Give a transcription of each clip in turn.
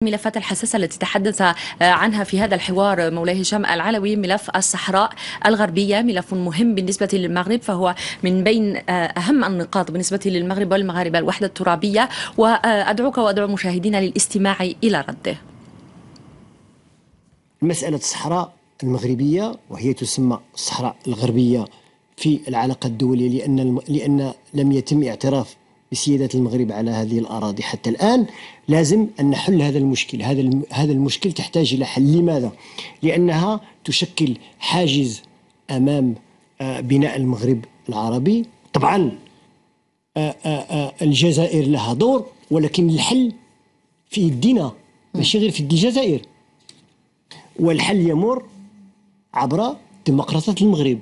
الملفات الحساسة التي تحدث عنها في هذا الحوار مولاي هشام العلوي، ملف الصحراء الغربية ملف مهم بالنسبة للمغرب، فهو من بين أهم النقاط بالنسبة للمغرب والمغاربة الوحدة الترابية، وأدعوك وأدعو المشاهدين للاستماع إلى رده. مسألة الصحراء المغربية، وهي تسمى الصحراء الغربية في العلاقة الدولية لأن لم يتم اعتراف بسيادة المغرب على هذه الأراضي حتى الآن. لازم أن نحل هذا المشكل. هذا المشكل تحتاج إلى حل. لماذا؟ لأنها تشكل حاجز أمام بناء المغرب العربي. طبعا الجزائر لها دور، ولكن الحل في يدنا ماشي غير في يد الجزائر، والحل يمر عبر ديمقراطية المغرب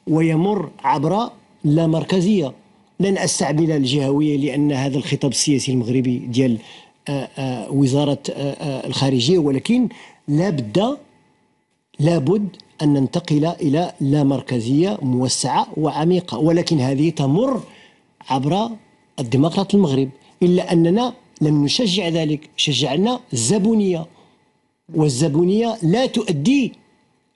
ويمر عبر اللامركزية. لن أستعمل الجهوية لأن هذا الخطاب السياسي المغربي ديال وزارة الخارجية، ولكن لابد أن ننتقل إلى لامركزية موسعة وعميقة، ولكن هذه تمر عبر الديمقراطية المغرب. إلا أننا لم نشجع ذلك، شجعنا الزبونية، والزبونية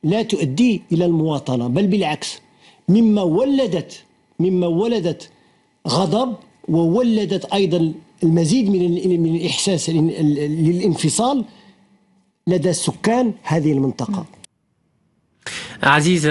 لا تؤدي إلى المواطنة، بل بالعكس، مما ولدت غضب، وولدت أيضا المزيد من الإحساس للانفصال لدى سكان هذه المنطقة. عزيز